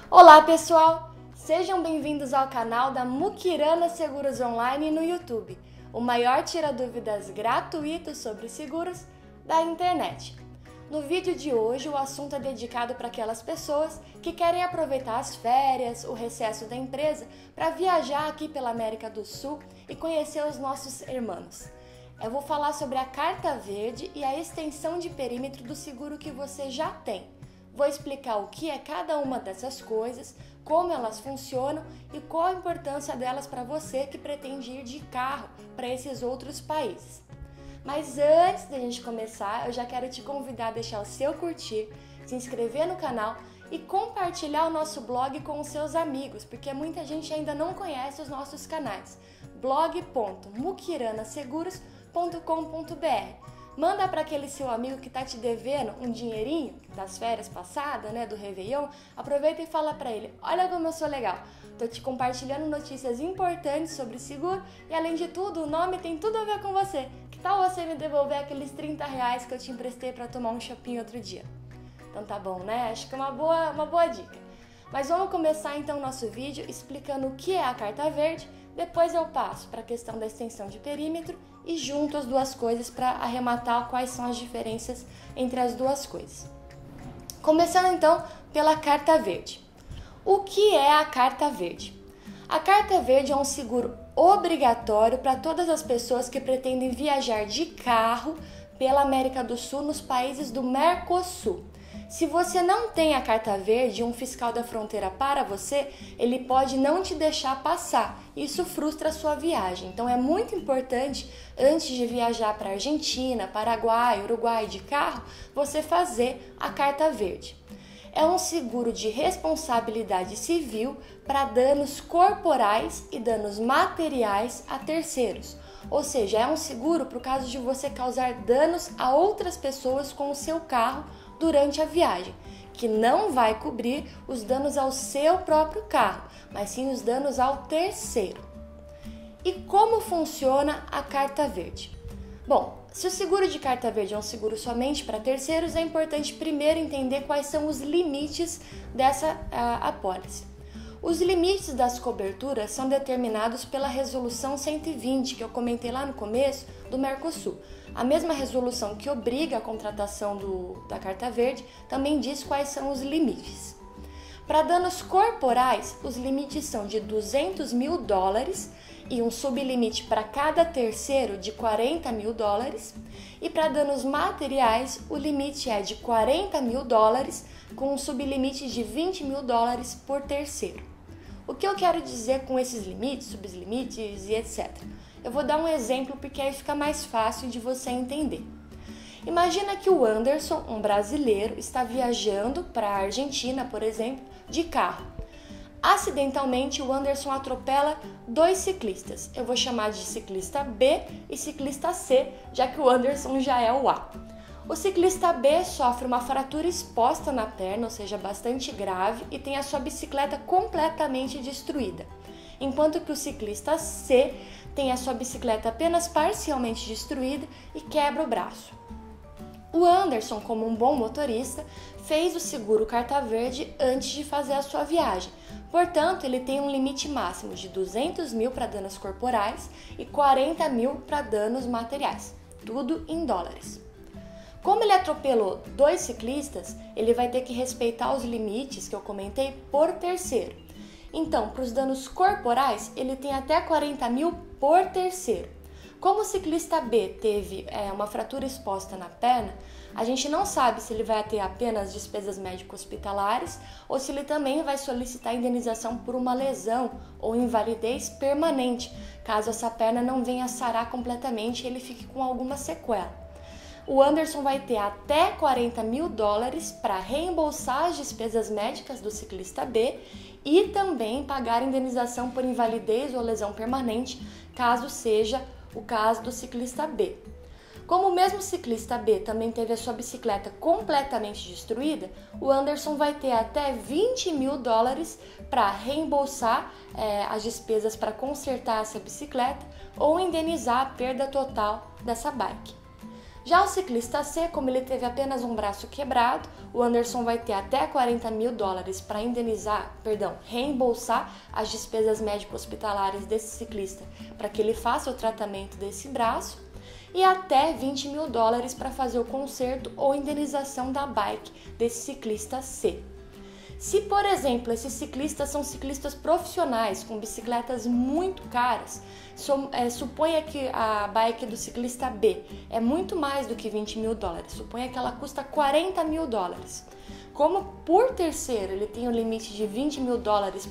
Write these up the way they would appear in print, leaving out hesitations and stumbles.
Olá pessoal, sejam bem-vindos ao canal da Mukirana Seguros Online no YouTube, o maior tira-dúvidas gratuito sobre seguros da internet. No vídeo de hoje o assunto é dedicado para aquelas pessoas que querem aproveitar as férias, o recesso da empresa para viajar aqui pela América do Sul e conhecer os nossos irmãos. Eu vou falar sobre a carta verde e a extensão de perímetro do seguro que você já tem. Vou explicar o que é cada uma dessas coisas, como elas funcionam e qual a importância delas para você que pretende ir de carro para esses outros países. Mas antes da gente começar, eu já quero te convidar a deixar o seu curtir, se inscrever no canal e compartilhar o nosso blog com os seus amigos, porque muita gente ainda não conhece os nossos canais. blog.mukiranaseguros.com.br. Manda para aquele seu amigo que tá te devendo um dinheirinho das férias passadas, do Réveillon. Aproveita e fala para ele: olha como eu sou legal, tô te compartilhando notícias importantes sobre seguro e além de tudo o nome tem tudo a ver com você. Que tal você me devolver aqueles R$30 que eu te emprestei para tomar um shopping outro dia? Então tá bom, né? Acho que é uma boa dica. Mas vamos começar então o nosso vídeo explicando o que é a carta verde. Depois eu passo para a questão da extensão de perímetro e junto as duas coisas para arrematar quais são as diferenças entre as duas coisas. Começando então pela carta verde. O que é a carta verde? A carta verde é um seguro obrigatório para todas as pessoas que pretendem viajar de carro pela América do Sul nos países do Mercosul. Se você não tem a carta verde, um fiscal da fronteira para você, ele pode não te deixar passar. Isso frustra a sua viagem. Então é muito importante, antes de viajar para Argentina, Paraguai, Uruguai de carro, você fazer a carta verde. É um seguro de responsabilidade civil para danos corporais e danos materiais a terceiros. Ou seja, é um seguro para o caso de você causar danos a outras pessoas com o seu carro durante a viagem, que não vai cobrir os danos ao seu próprio carro, mas sim os danos ao terceiro. E como funciona a carta verde? Bom, se o seguro de carta verde é um seguro somente para terceiros, é importante primeiro entender quais são os limites dessa apólice. Os limites das coberturas são determinados pela Resolução 120, que eu comentei lá no começo, do Mercosul. A mesma resolução que obriga a contratação da Carta Verde também diz quais são os limites. Para danos corporais, os limites são de $200 mil e um sublimite para cada terceiro de $40 mil. E para danos materiais, o limite é de $40 mil com um sublimite de $20 mil por terceiro. O que eu quero dizer com esses limites, sublimites e etc? Eu vou dar um exemplo porque aí fica mais fácil de você entender. Imagina que o Anderson, um brasileiro, está viajando para a Argentina, por exemplo, de carro. Acidentalmente, o Anderson atropela dois ciclistas. Eu vou chamar de ciclista B e ciclista C, já que o Anderson já é o A. O ciclista B sofre uma fratura exposta na perna, ou seja, bastante grave, e tem a sua bicicleta completamente destruída. Enquanto que o ciclista C tem a sua bicicleta apenas parcialmente destruída e quebra o braço. O Anderson, como um bom motorista, fez o seguro carta verde antes de fazer a sua viagem. Portanto, ele tem um limite máximo de $200 mil para danos corporais e $40 mil para danos materiais, tudo em dólares. Como ele atropelou dois ciclistas, ele vai ter que respeitar os limites que eu comentei por terceiro. Então, para os danos corporais, ele tem até $40 mil por terceiro. Como o ciclista B teve uma fratura exposta na perna, a gente não sabe se ele vai ter apenas despesas médico-hospitalares ou se ele também vai solicitar indenização por uma lesão ou invalidez permanente, caso essa perna não venha a sarar completamente e ele fique com alguma sequela. O Anderson vai ter até $40 mil para reembolsar as despesas médicas do ciclista B e também pagar indenização por invalidez ou lesão permanente, caso seja o caso do ciclista B. Como o mesmo ciclista B também teve a sua bicicleta completamente destruída, o Anderson vai ter até $20 mil para reembolsar as despesas para consertar essa bicicleta ou indenizar a perda total dessa bike. Já o ciclista C, como ele teve apenas um braço quebrado, o Anderson vai ter até $40 mil para reembolsar as despesas médico-hospitalares desse ciclista para que ele faça o tratamento desse braço e até $20 mil para fazer o conserto ou indenização da bike desse ciclista C. Se, por exemplo, esses ciclistas são ciclistas profissionais com bicicletas muito caras, suponha que a bike do ciclista B é muito mais do que $20 mil, suponha que ela custa $40 mil. Como por terceiro ele tem um limite de $20 mil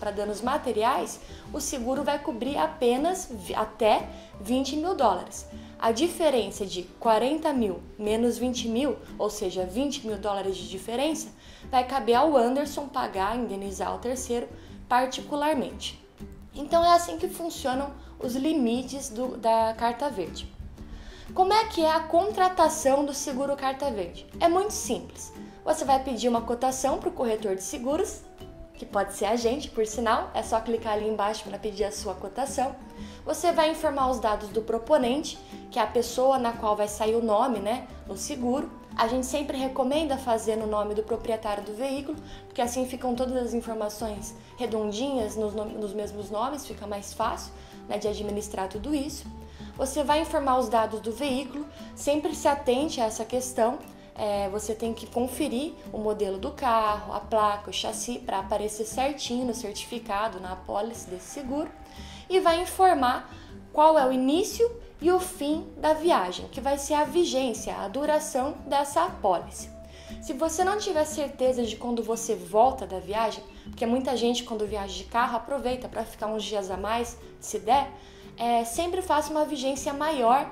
para danos materiais, o seguro vai cobrir apenas até $20 mil. A diferença de 40 mil menos 20 mil, ou seja, $20 mil de diferença, vai caber ao Anderson pagar, indenizar o terceiro particularmente. Então é assim que funcionam os limites da Carta Verde. Como é que é a contratação do seguro Carta Verde? É muito simples. Você vai pedir uma cotação para o corretor de seguros, que pode ser a gente, por sinal, é só clicar ali embaixo para pedir a sua cotação. Você vai informar os dados do proponente, que é a pessoa na qual vai sair o nome, no seguro. A gente sempre recomenda fazer no nome do proprietário do veículo, porque assim ficam todas as informações redondinhas nos mesmos nomes, fica mais fácil, de administrar tudo isso. Você vai informar os dados do veículo, sempre se atente a essa questão. Você tem que conferir o modelo do carro, a placa, o chassi, para aparecer certinho no certificado, na apólice desse seguro. E vai informar qual é o início e o fim da viagem, que vai ser a vigência, a duração dessa apólice. Se você não tiver certeza de quando você volta da viagem, porque muita gente quando viaja de carro aproveita para ficar uns dias a mais, se der, sempre faça uma vigência maior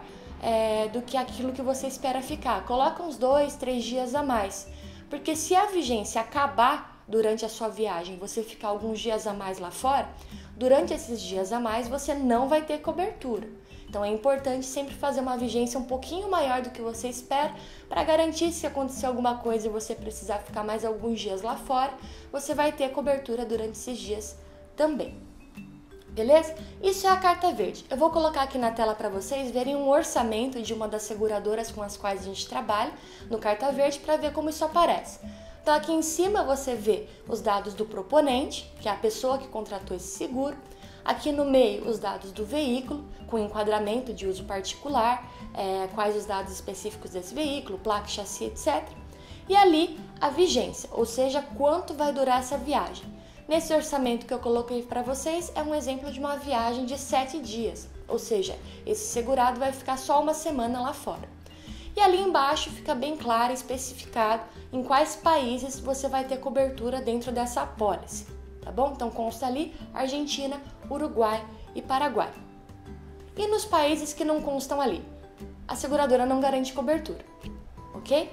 do que aquilo que você espera ficar. Coloca uns 2, 3 dias a mais, porque se a vigência acabar durante a sua viagem, você ficar alguns dias a mais lá fora, durante esses dias a mais você não vai ter cobertura. Então é importante sempre fazer uma vigência um pouquinho maior do que você espera, para garantir se acontecer alguma coisa e você precisar ficar mais alguns dias lá fora, você vai ter cobertura durante esses dias também. Beleza? Isso é a Carta Verde. Eu vou colocar aqui na tela para vocês verem um orçamento de uma das seguradoras com as quais a gente trabalha no Carta Verde para ver como isso aparece. Então aqui em cima você vê os dados do proponente, que é a pessoa que contratou esse seguro. Aqui no meio os dados do veículo, com enquadramento de uso particular, quais os dados específicos desse veículo, placa, chassi, etc. E ali a vigência, ou seja, quanto vai durar essa viagem. Nesse orçamento que eu coloquei para vocês, é um exemplo de uma viagem de 7 dias, ou seja, esse segurado vai ficar só uma semana lá fora. E ali embaixo fica bem claro e especificado em quais países você vai ter cobertura dentro dessa apólice, tá bom? Então consta ali Argentina, Uruguai e Paraguai. E nos países que não constam ali, a seguradora não garante cobertura, ok?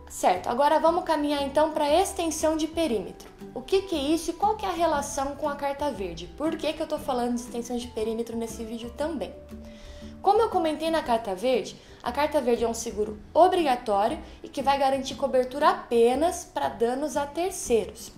Certo, agora vamos caminhar então para a extensão de perímetro. O que é isso e qual que é a relação com a Carta Verde? Por que eu estou falando de extensão de perímetro nesse vídeo também? Como eu comentei na Carta Verde, a Carta Verde é um seguro obrigatório e que vai garantir cobertura apenas para danos a terceiros.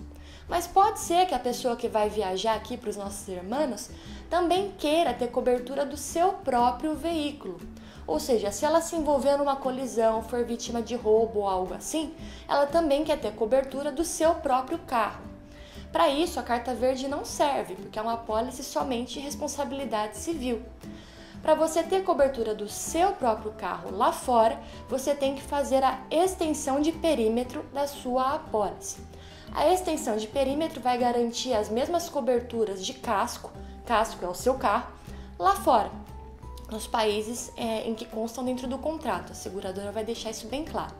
Mas pode ser que a pessoa que vai viajar aqui para os nossos irmãos também queira ter cobertura do seu próprio veículo. Ou seja, se ela se envolver numa colisão, for vítima de roubo ou algo assim, ela também quer ter cobertura do seu próprio carro. Para isso, a Carta Verde não serve, porque é uma apólice somente de responsabilidade civil. Para você ter cobertura do seu próprio carro lá fora, você tem que fazer a extensão de perímetro da sua apólice. A extensão de perímetro vai garantir as mesmas coberturas de casco é o seu carro, lá fora, nos países em que constam dentro do contrato. A seguradora vai deixar isso bem claro.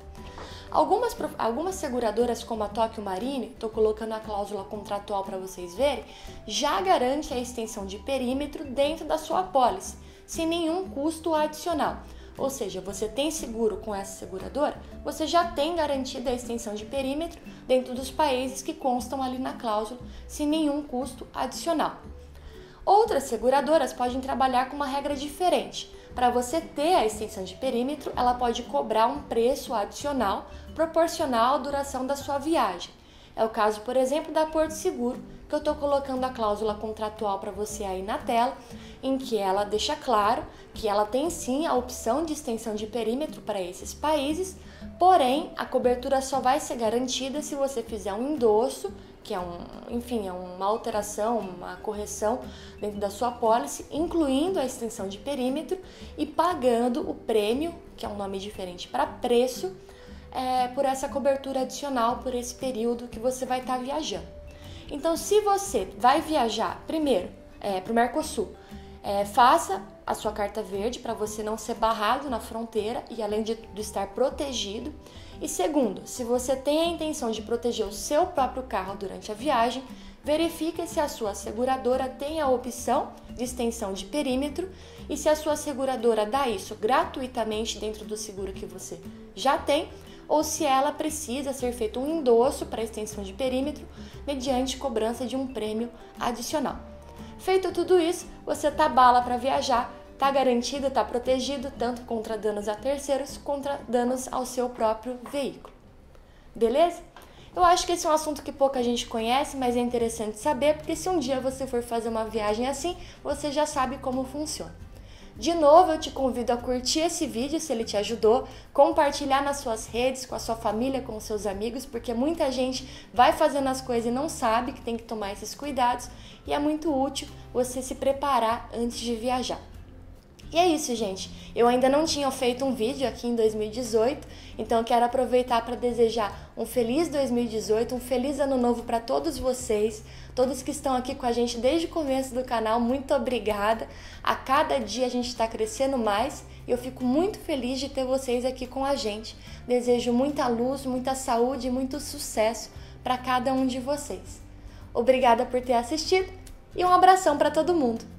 Algumas seguradoras, como a Tóquio Marine, estou colocando a cláusula contratual para vocês verem, já garante a extensão de perímetro dentro da sua apólice, sem nenhum custo adicional. Ou seja, você tem seguro com essa seguradora, você já tem garantida a extensão de perímetro dentro dos países que constam ali na cláusula, sem nenhum custo adicional. Outras seguradoras podem trabalhar com uma regra diferente. Para você ter a extensão de perímetro, ela pode cobrar um preço adicional proporcional à duração da sua viagem. É o caso, por exemplo, da Porto Seguro, que eu estou colocando a cláusula contratual para você aí na tela, em que ela deixa claro que ela tem sim a opção de extensão de perímetro para esses países, porém a cobertura só vai ser garantida se você fizer um endosso, que é uma alteração, uma correção dentro da sua pólice, incluindo a extensão de perímetro e pagando o prêmio, que é um nome diferente para preço, por essa cobertura adicional por esse período que você vai estar viajando. Então, se você vai viajar primeiro para o Mercosul, faça a sua carta verde para você não ser barrado na fronteira e além de estar protegido. E segundo, se você tem a intenção de proteger o seu próprio carro durante a viagem, verifique se a sua seguradora tem a opção de extensão de perímetro e se a sua seguradora dá isso gratuitamente dentro do seguro que você já tem, ou se ela precisa ser feito um endosso para extensão de perímetro mediante cobrança de um prêmio adicional. Feito tudo isso, você tá bala para viajar, tá garantido, tá protegido tanto contra danos a terceiros, contra danos ao seu próprio veículo. Beleza? Eu acho que esse é um assunto que pouca gente conhece, mas é interessante saber, porque se um dia você for fazer uma viagem assim, você já sabe como funciona. De novo, eu te convido a curtir esse vídeo se ele te ajudou, compartilhar nas suas redes, com a sua família, com os seus amigos, porque muita gente vai fazendo as coisas e não sabe que tem que tomar esses cuidados e é muito útil você se preparar antes de viajar. E é isso, gente. Eu ainda não tinha feito um vídeo aqui em 2018, então eu quero aproveitar para desejar um feliz 2018, um feliz ano novo para todos vocês, todos que estão aqui com a gente desde o começo do canal, muito obrigada. A cada dia a gente está crescendo mais e eu fico muito feliz de ter vocês aqui com a gente. Desejo muita luz, muita saúde e muito sucesso para cada um de vocês. Obrigada por ter assistido e um abração para todo mundo.